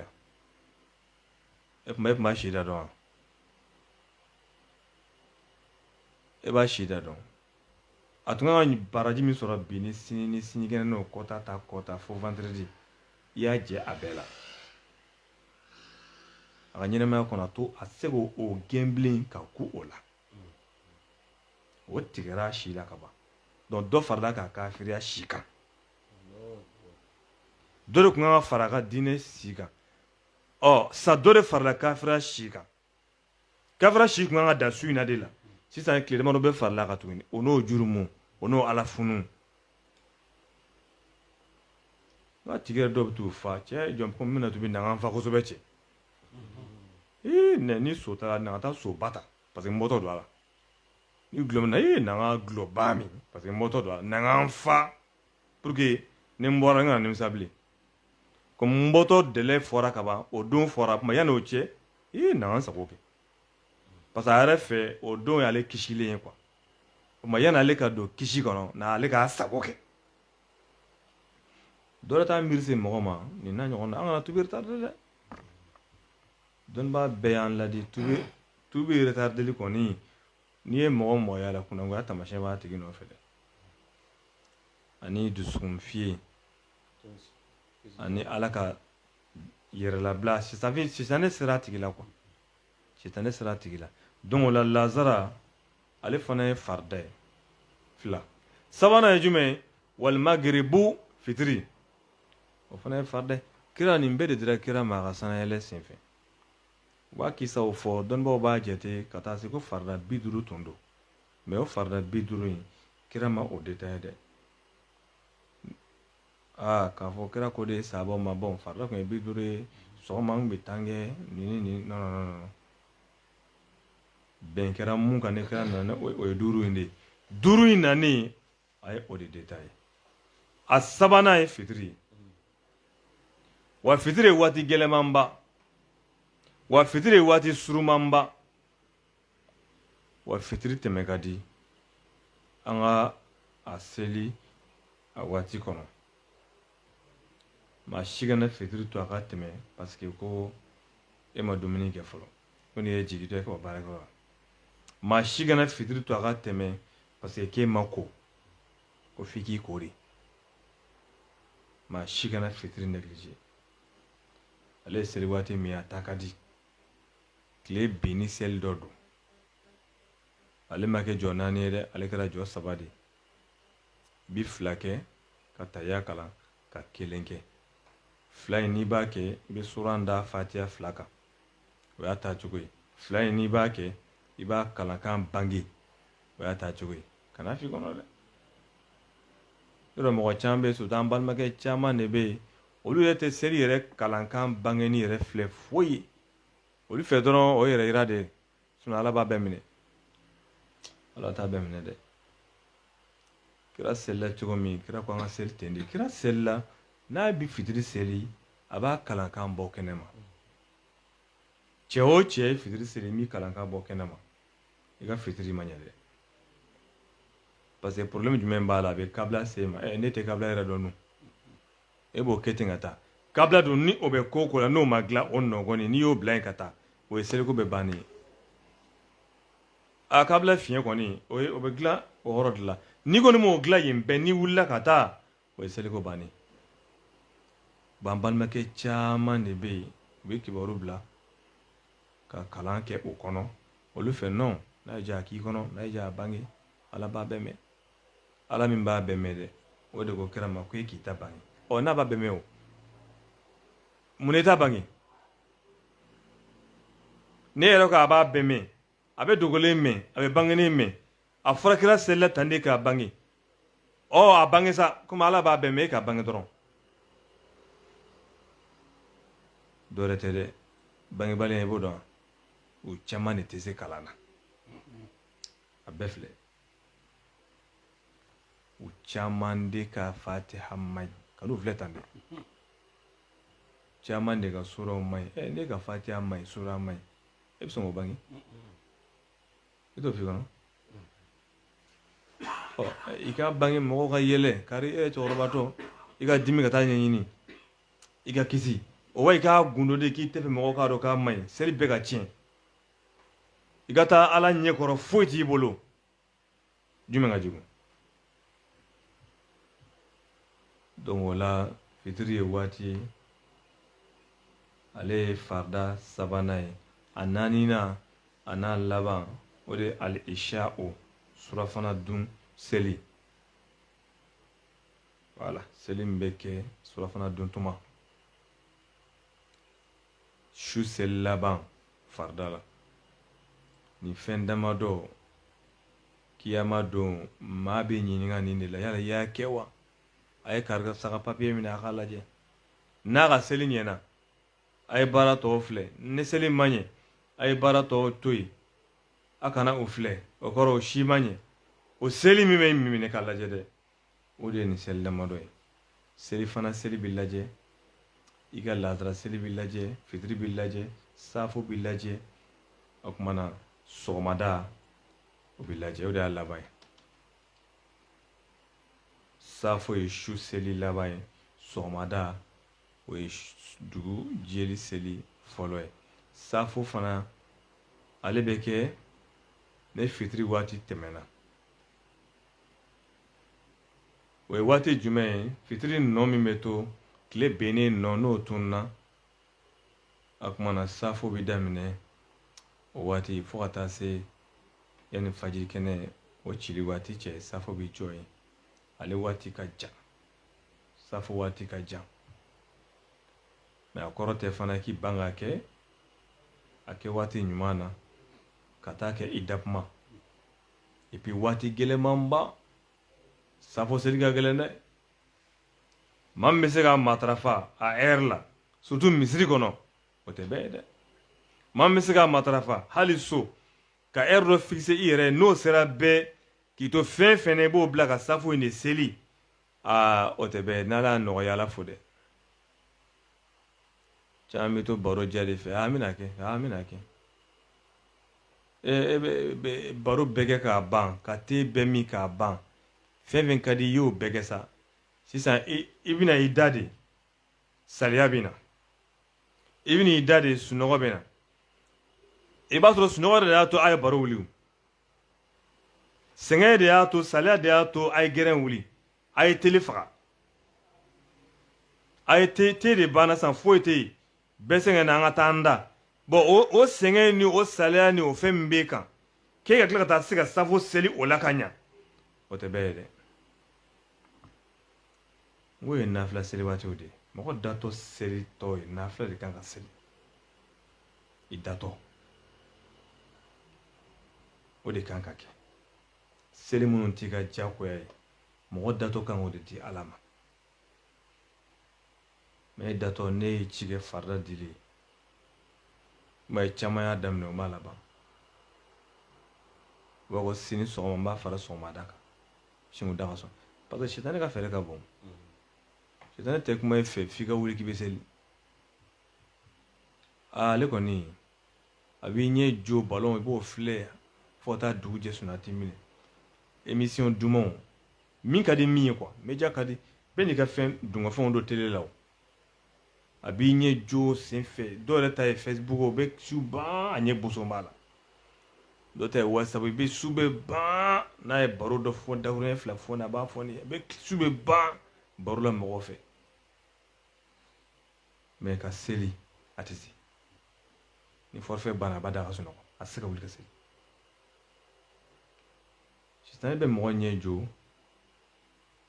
e tun b'a si da dɔn wa e b'a si da dɔn a tun kan ka baraji min sɔrɔ bi ni sinikɛnɛ n'o kɔta ta kɔta fo vendredi i y'a jɛ a bɛɛ la a ka ɲɛnɛmaya kɔnɔ a to a tɛ se k'o gɛn bilen ka ku o la o tigɛra a si la ka ban donc dɔ farala ka kafiriya si kan dɔ de tun kan ka fara a ka diinɛ si kan sa dɔ de farala kafiriya si kan kafiriya si tun kan ka dan su in na de la sisan tile damadɔ bɛ farala kan tuguni o n'o jurumu o n'o ala funu n'a tigi yɛrɛ dɔw bɛ t'u fa cɛ jɔn ko n bɛna tubi na n fa kosɛbɛ cɛ ni so taara na ka taa so ba ta parce que n bɔtɔ don a la ni gulɔ min na na n ka gulɔ ba min parce que n bɔtɔ don a la na n ka n fa pour que ni n bɔra n kana nimisa bilen comme n bɔtɔ délai fɔra ka ban o don fɔra kuma yanni o cɛ na n ka n sago kɛ parce que a yɛrɛ fɛ o don y'ale kisilen ye quoi o ma yanni ale ka don kisi kɔnɔ na ale k'a sago kɛ dɔ wɛrɛ t'a miiri se mɔgɔ ma nin n'a ɲɔgɔn na an kana tubi retardé dɛ dɔnnibaa bɛɛ y'an ladi tubi retardeli kɔni n'i ye mɔgɔ mɔgɔ y'a la kunangoya taamasiyɛn b'a tigi nɔfɛ dɛ ani dusukun fiye ani ala ka yɛrɛlabila sitanɛ sera a tigi la quoi sitanɛ sera a tigi la donc o la lazara ale fana ye farida ye fila sabanan ye jumɛn ye walimagiribu fitiri o fana ye farida ye kira nin bɛɛ de dira kira ma a ka sanayɛlɛ senfɛ u b'a kisaw fɔ dɔnnibaw b'a jate ka taa se ko farida 50 tun don mais o farida 50 in kira ma o détaillé dɛ k'a fɔ kira ko de sahabaw ma bon farida tun ye 50 ye sɔgɔma n bɛ tan kɛ nin non bɛn kɛra mun kan ne kira nana o ye 5 in de ye 5 in nani a ye o de détaillé a sabanan ye fitiri ye wa fitiri ye waati gɛlɛmanba wa fitiri ye waati surumanba wa fitiri tɛmɛ ka di an ka a seli a waati kɔnɔ maa si kana fitiri to a ka tɛmɛ parce que ko e ma dumuni kɛ fɔlɔ ko nin ye jigitɔ ye ka baara kɛ wa maa si kana fitiri to a ka tɛmɛ parce que k'e ma ko ko f'i k'i ko de maa si kana fitiri négligé ale ye seli waati min a ta ka di tile bin ni seli dɔ don ale ma kɛ jɔ 4 ye dɛ ale kɛra jɔ 3 de bi 2 kɛ ka taya kalan ka 1 kɛ 2 in n'i b'a kɛ i bɛ suran da fatiha 2 kan o y'a ta cogo ye 2 in n'i b'a kɛ i b'a kalankan bange o y'a ta cogo ye kana f'i kɔnɔ dɛ yɔrɔ mɔgɔ caman bɛ yen surtout an balimakɛ caman de bɛ yen olu yɛrɛ tɛ seli yɛrɛ kalankan bangeni yɛrɛ filɛ foyi ye olu fɛ dɔrɔn o yɛrɛ yira de sinon ala b'a bɛɛ minɛ ala t'a bɛɛ minɛ dɛ kira selila cogo min kira ko an ka seli ten de kira selila n'a bi fitiri seli a b'a kalankan bɔ kɛnɛ ma cɛ o cɛ ye fitiri seli min kalankan bɔ kɛnɛ ma i ka fitiri ma ɲɛ dɛ parce que problème jumɛn b'a la a bɛ kabila se ma ne tɛ kabila yɛrɛ dɔn nun e b'o kɛ ten ka taa kabila dun ni o bɛ ko o ko la n'o ma dilan o nɔgɔnni n'i y'o bila yen ka taa o ye seliko bɛɛ bannen ye a kabila fiɲɛ kɔni o bɛ dilan o yɔrɔ de la n'i kɔni m'o dilan yen bɛɛ n'i wulila ka taa o ye seliko bannen ban balimakɛ caman de bɛ yen u bɛ kibaru bila ka kalan kɛ o kɔnɔ olu fɛ non n'a ye diya a k'i kɔnɔ n'a ye diya a bange ala b'a bɛɛ mɛn ala min b'a bɛɛ mɛn dɛ o de ko kira ma ko e k'i ta bange n'a b'a bɛɛ mɛn o mun e ta bange ne yɛrɛ ko a b'a bɛɛ mɛn a bɛ dogolen mɛn a bɛ bangenen mɛn a fɔra kira selila tan de k'a bange a bange sa komi ala b'a bɛɛ mɛn e k'a bange dɔrɔn dɔwɛrɛ tɛ dɛ bangebaliya i b'o dɔn u caman de tɛ se kalan na a bɛɛ filɛ u caman de ka fatiha man ɲi kan'u filɛ tan dɛ caman de ka suraw man ɲi ne ka fatiha man ɲi sura man ɲi e bɛ sɔn k'o bange i t'o f'i kɔnɔ i ka bange mɔgɔw ka yɛlɛ kari cɛkɔrɔbatɔ i ka dimi ka taa ɲɛɲini i ka kisi o wa i k'a gundo de k'i tɛ fɛ mɔgɔw k'a dɔn k'a man ɲi seli bɛɛ ka tiɲɛ i ka taa ala ɲɛkɔrɔ foyi t'i bolo jumɛn ka jugu donc o la fitiri ye waati ye ale ye farida sabanan ye a naaninan a n'a laban o de ye al-isha o surafana dun seli voilà seli min bɛ kɛ surafana dun tuma su seli laban farida la nin fɛn damadɔ kiyama don maa bɛ ɲininka nin de la yala i y'a kɛ wa a ye karisa ka papiye minɛ a k'a lajɛ n'a ka seli ɲɛna a ye baara tɔw filɛ ni seli ma ɲɛ a ye baara tɔw to yen a kana o filɛ o kɔrɔ o si ma ɲɛ o seli min bɛ minɛ k'a lajɛ dɛ o de ye nin seli damadɔ ye seli fana seli bɛ lajɛ i ka laadara seli bɛ lajɛ fitiri bɛ lajɛ safo bɛ lajɛ o kumana sɔgɔmada o bɛ lajɛ o de y'a laban ye safo ye su seli laban ye sɔgɔmada o ye dugu jɛli seli fɔlɔ ye safo fana ale bɛ kɛ ne fitiri waati tɛmɛna o ye waati jumɛn ye fitiri nɔ min bɛ to tile bennen nɔ n'o tununa a kumana safo bɛ daminɛ o waati fo ka taa se yani fajiri kɛnɛ o cili waati cɛ safo bi jɔ yen ale waati ka jan safo waati ka jan mais a kɔrɔ tɛ fana k'i ban k'a kɛ a kɛ waati ɲuman na ka taa kɛ i dakuma et puis waati gɛlɛmanba safo seli ka gɛlɛn dɛ maa min bɛ se ka matarafa a heure la surtout misiri kɔnɔ o tɛ bɛɛ ye dɛ maa min bɛ se ka matarafa hali so ka heure dɔ fixer i yɛrɛ n'o sera bɛɛ k'i to fɛn fɛn na i b'o bila ka safo in de seli o tɛ bɛɛ ye n'ala y'a nɔgɔya ala fo dɛ caman bɛ to baro diya de fɛ an bɛna kɛ an bɛna kɛ e bɛ baro bɛɛ kɛ k'a ban ka te bɛɛ min k'a ban fɛn fɛn ka di i y'o bɛɛ kɛ sa sisan i bɛna i da de saliya bɛ na i bɛna i da de sunɔgɔ bɛ na i b'a sɔrɔ sunɔgɔ de y'a to a ye baro wuli sɛgɛn de y'a to saliya de y'a to a ye gɛrɛn wuli a ye tele faga a ye te de banna san foyi tɛ yen bɛɛ sɛgɛn na an ka taa an da bon o sɛgɛn ni o saliya ni o fɛn min b'e kan k'e ka tila ka taa se ka safo seli o la ka ɲa o tɛ bɛɛ ye dɛ n ko ye nafila seli waatiw de ye mɔgɔ datɔ seli tɔ ye nafila de kan ka seli i datɔ o de kan ka kɛ seli minnu t'i ka diyagoya ye mɔgɔ datɔ kan k'o de di ala ma mais e datɔ ne ye ci kɛ farida dili ye mais caman y'a daminɛ o ma laban u b'a fɔ sini sɔgɔma n b'a fara sɔgɔmada kan sini da ka sɔn parce que sitani ka fɛɛrɛ ka bon sitani tɛ kuma i fɛ f'i ka wuli k'i bɛ seli ale kɔni a b'i ɲɛ jo ballon i b'o filɛ fo ka taa dugu jɛ sɔnna a t'i minɛ émission dumanw min ka di min ye quoi média ka di bɛɛ n'i ka fɛn dungafɛnw don télé la o a b'i ɲɛ jo sen fɛ dɔw yɛrɛ ta ye Facebook o bɛ su ban a ɲɛ boson b'a la dɔw ta ye WhatsApp i bɛ su bɛ ban n'a ye baro dɔ fɔ dakuruɲɛ fila fɔ a b'a fɔ nin ye su bɛ ban baro la mɔgɔw fɛ mais ka seli a tɛ se ni forfait banna a b'a da ka sunɔgɔ a tɛ se ka wuli ka seli sisan bɛ mɔgɔ ɲɛ jo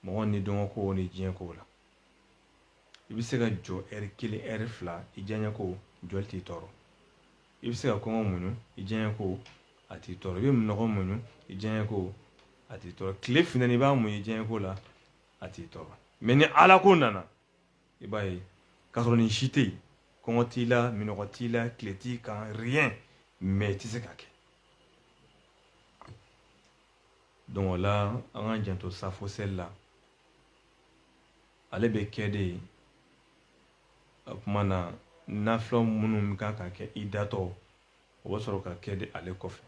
mɔgɔ ni dɔngɔko ni diɲɛko la i bɛ se ka jɔ heure kelen heure fila i diyaɲɛko jɔli t'i tɔɔrɔ i bɛ se ka kɔngɔ muɲu i diyaɲɛko a t'i tɔɔrɔ i bɛ minɔgɔ muɲu i diyaɲɛko a t'i tɔɔrɔ tile finna i b'a muɲu i diyaɲɛko la a t'i tɔɔrɔ mais ni ala ko nana i b'a ye k'a sɔrɔ nin si tɛ yen kɔngɔ t'i la minɔgɔ t'i la tile t'i kan rien mais i tɛ se k'a kɛ donc o la an k'an janto safo seli la ale bɛ kɛ de o tuma na nafila minnu kan ka kɛ i datɔ o bɛ sɔrɔ ka kɛ de ale kɔfɛ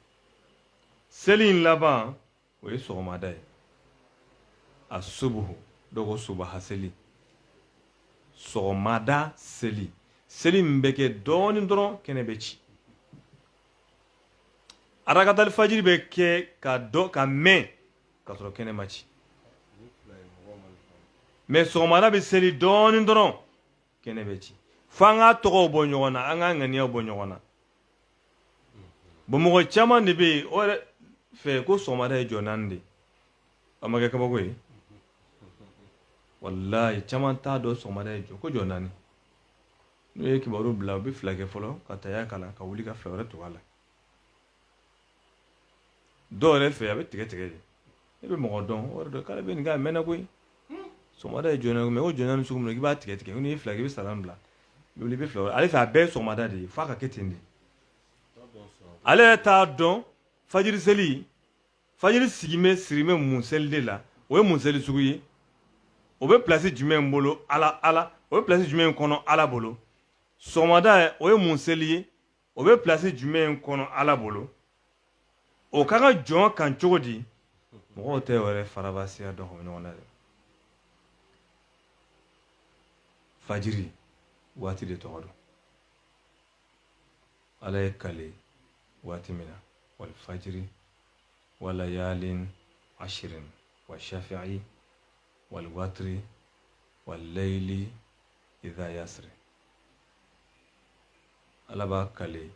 seli in laban o ye sɔgɔmada ye a subuhu dɔw ko subaha seli sɔgɔmada seli seli min bɛ kɛ dɔɔnin dɔrɔn kɛnɛ bɛ ci arakatali fajiri bɛ kɛ ka mɛn ka sɔrɔ kɛnɛ ma ci mais sɔgɔmada bɛ seli dɔɔnin dɔrɔn kɛnɛ bɛ ci f'an k'a tɔgɔw bɔ ɲɔgɔn na an k'a ŋaniyaw bɔ ɲɔgɔn na bon mɔgɔ caman de bɛ yen o yɛrɛ fɛ ko sɔgɔmada ye jɔ naani de a ma kɛ kabako ye walayi caman t'a dɔn sɔgɔmada ye jɔ ko jɔ naani n'u ye kibaru bila u bɛ fila kɛ fɔlɔ ka taya kalan ka wuli ka fila wɛrɛ tugu a la dɔw yɛrɛ fɛ a bɛ tigɛ tigɛ de e bɛ mɔgɔ dɔn o yɛrɛ dɔn k'ale bɛ nin kɛ a mɛnna koyi sɔgɔmada ye jɔ naani mais o jɔ naani sugu min na k'i b'a tigɛ tigɛ n'i ye fila kɛ i bɛ salam bila i bɛ fila wɛrɛ ale fɛ a bɛɛ ye sɔgɔmada de ye f'a ka kɛ ten de ale yɛrɛ t'a dɔn fajiri seli fajiri sirimɛ mun seli de la o ye mun seli sugu ye o bɛ place jumɛn bolo ala o bɛ place jumɛn kɔnɔ ala bolo sɔgɔmada o ye mun seli ye o bɛ place jumɛn kɔnɔ ala bolo o ka kan jɔn kan cogo di mɔgɔw tɛ yɛrɛ farabasiya dɔn o ɲɔgɔn na dɛ fajiri waati de tɔgɔ don ala ye kale waati min na wal fajiri wala yalin ashirin wa shafi'i wal watri wal layli idha yasri ala b'a kale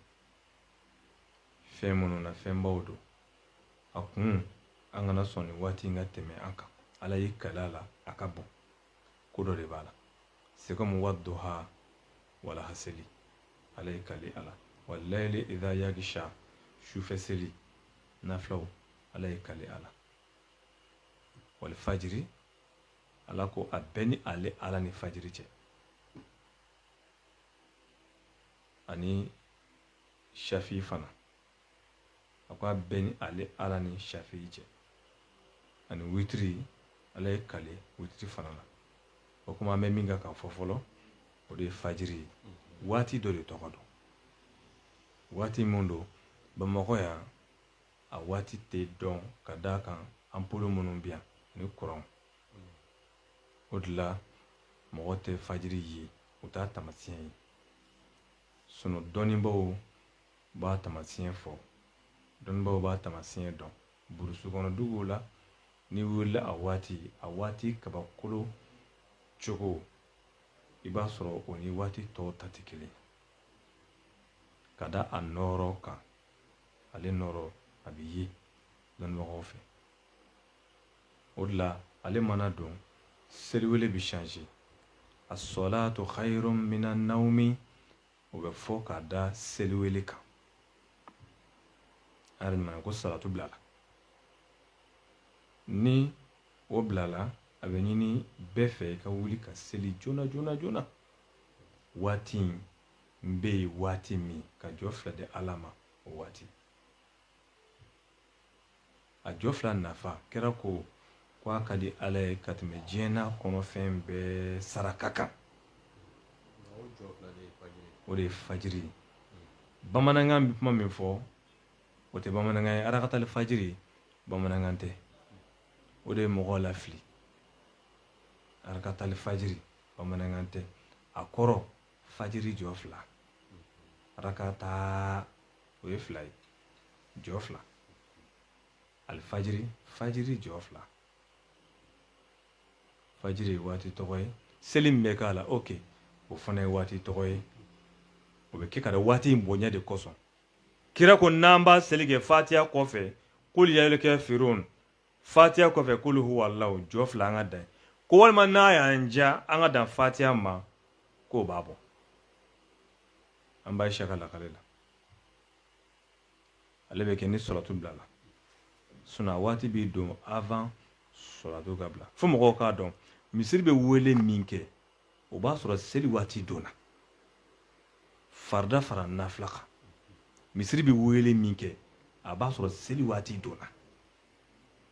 fɛn minnu na fɛnbaw don a kun an kana sɔn nin waati in ka tɛmɛ an kan ala y'i kale a la a ka bon ko dɔ de b'a la c'est comme wadduha wala haseli ala y'i kale a la wallayli idha yaghsha sufɛ seli nafilaw ala y'i kale a la wal fajiri ala ko a bɛɛ ni ale ala ni fajiri cɛ ani shafi fana a ko a bɛɛ ni ale ala ni shafi cɛ ani witiri ala ye kale witiri fana la o kuma an bɛ min kan fɔ fɔlɔ o de ye fajiri ye waati dɔ de tɔgɔ dɔn waati min don bamakɔ yan a waati tɛ dɔn ka d'a kan ampolo minnu bɛ yan ni kuran o de la mɔgɔ tɛ fajiri ye o t'a tamasiyɛn ye sinon dɔnnibaw b'a tamasiyɛn fɔ dɔnnibaw b'a tamasiyɛn dɔn burusi kɔnɔ duguw la n'i wulila a waati kabakolo cogo i b'a sɔrɔ o ni waati tɔw ta tɛ kelen ka da a nɔrɔ kan ale nɔrɔ a bɛ ye dɔnnibagaw fɛ o de la ale mana don seliwele bɛ changer as-salatu khayrun minan nawmi o bɛ fɔ ka da seliwele kan a yɛrɛ ko salatu bila la ni o bila la a bɛ ɲini bɛɛ fɛ i ka wuli ka seli joona joona joona waati in n bɛ yen waati min ka jɔ fila di ala ma o waati a jɔ fila nafa kɛra ko a ka di ala ye ka tɛmɛ diɲɛ n'a kɔnɔfɛn bɛɛ saraka kan o de ye fajiri ye bamanankan bɛ kuma min fɔ o tɛ bamanankan ye arakatali fajiri bamanankan tɛ o de ye mɔgɔw lafili arakatali fajiri bamanankan tɛ a kɔrɔ fajiri jɔ fila arakata o ye fila ye jɔ fila alifajiri fajiri jɔ fila fajiri ye waati tɔgɔ ye seli min bɛ k'a la ok o fana ye waati tɔgɔ ye o bɛ kɛ ka da waati in bonya de kosɔn kira ko n'an b'a seli kɛ fatiha kɔfɛ kul ya ayyuhal kafirun fatiha kɔfɛ kul huwa allahu jɔ fila an ka dan ko walima n'a y'an diya an ka dan fatiha ma k'o b'a bɔ an b'a Aisha ka lakale la ale bɛ kɛ ni salatu bila la sinon a waati b'i don avant salatu ka bila fo mɔgɔw k'a dɔn misiri bɛ wele min kɛ o b'a sɔrɔ seli waati donna farida fara nafila kan misiri bɛ wele min kɛ a b'a sɔrɔ seli waati donna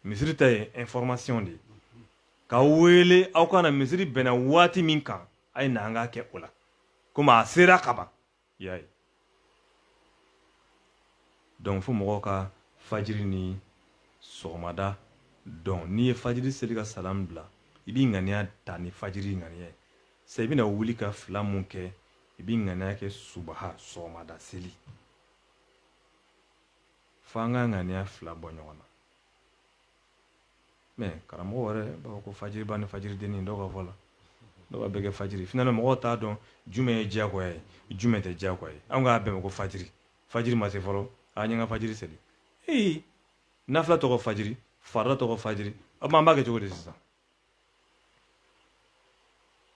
misiri ta ye information de ye ka wele aw kana misiri bɛnna waati min kan a ye na an k'a kɛ o la komi a sera ka ban i y'a ye donc fo mɔgɔw ka fajiri ni sɔgɔmada dɔn n'i ye fajiri seli ka salamu bila i b'i ŋaniya ta ni fajiri ŋaniya ye sa i bɛna wuli ka fila mun kɛ i b'i ŋaniya kɛ subaha sɔgɔmada seli fo an ka ŋaniya fila bɔ ɲɔgɔn na mais karamɔgɔ wɛrɛ b'a fɔ ko fajiri ba ni fajiri denni dɔw ka fɔ la dɔw b'a bɛɛ kɛ fajiri finalement mɔgɔw t'a dɔn jumɛn ye diyagoya ye jumɛn tɛ diyagoya ye an k'a bɛɛ ma ko fajiri fajiri ma se fɔlɔ a n ye n ka fajiri seli nafila tɔgɔ fajiri farida tɔgɔ fajiri an b'a kɛ cogo di sisan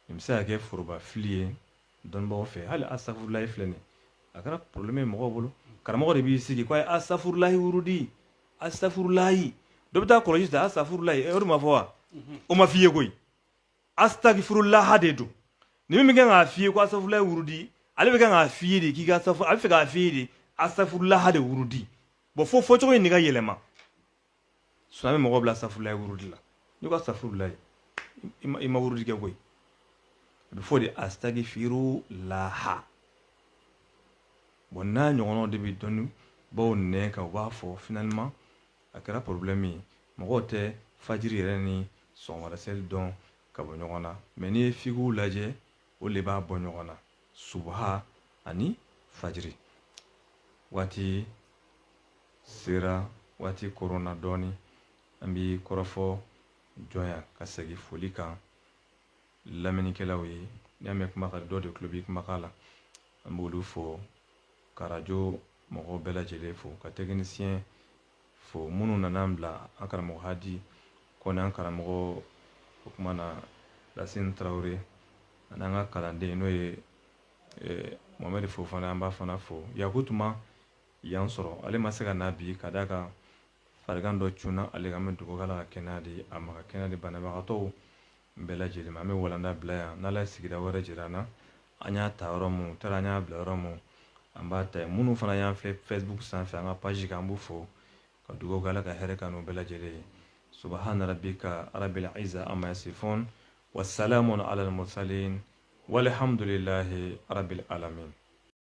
nin bɛ se ka kɛ foroba fili ye dɔnnibagaw fɛ hali asafurulayi filɛ nin a kɛra problème ye mɔgɔw bolo karamɔgɔ de b'i sigi ko a ye asafurulayi wurudi asafurulayi dɔ bɛ taa kɔlɔsi ta asafurulayi o de ma fɔ wa o ma f'i ye koyi astagfirulaha de don ni min kan k'a f'i ye ko asafurulayi wurudi ale bɛ kan k'a f'i ye de k'i ka asafur ale bɛ fɛ k'a f'i ye de asafurulaha de wurudi bon fo fɔcogo in de ka yɛlɛma sinon an bɛ mɔgɔw bila asafurulayi wurudi la n'i ko asafurulayi i ma wurudi kɛ koyi a bɛ fɔ de astagfirulaha bon n'a ɲɔgɔnnaw de bɛ dɔnnibaw nɛn kan u b'a fɔ finalement a kɛra problème ye mɔgɔw tɛ fajiri yɛrɛ ni sɔgɔmada seli dɔn ka bɔ ɲɔgɔn na mais n'i ye fikiw lajɛ o de b'a bɔ ɲɔgɔn na subaha ani fajiri waati sera waati koronna dɔɔni an bɛ kɔrɔfɔ jɔnya ka segin foli kan lamɛnnikɛlaw ye n'i y'a mɛn kuma ka dɔ de tulo b'i kumakan la an b'olu fɔ ka radio mɔgɔw bɛɛ lajɛlen fo ka technicien fo minnu nana an bila an karamɔgɔ Hadi Kɔnɛ an karamɔgɔ o kuma na Lasine Tarawele ani an ka kalanden n'o ye Mohamed Fofana an b'a fana fo Yakutuma y'an sɔrɔ ale ma se ka na bi ka d'a kan farigan dɔ cunna ale kan. An bɛ dugawu kɛ Ala ka kɛnɛya di a ma, ka kɛnɛya di banabagatɔw bɛɛ lajɛlen ma. An bɛ walanda bila yan n'Ala ye sigida wɛrɛ jira an na an y'a ta yɔrɔ mun tara an y'a bila yɔrɔ mun an b'a ta yen. Minnu fana y'an filɛ Facebook sanfɛ an ka page kan an b'u fo ka dugawu kɛ Ala ka hɛrɛ k'an n'u bɛɛ lajɛlen ye. Subahana rabbika rabbil izza amma yasifun wassalamun alal mursalin walhamdulillahi rabbil alamin.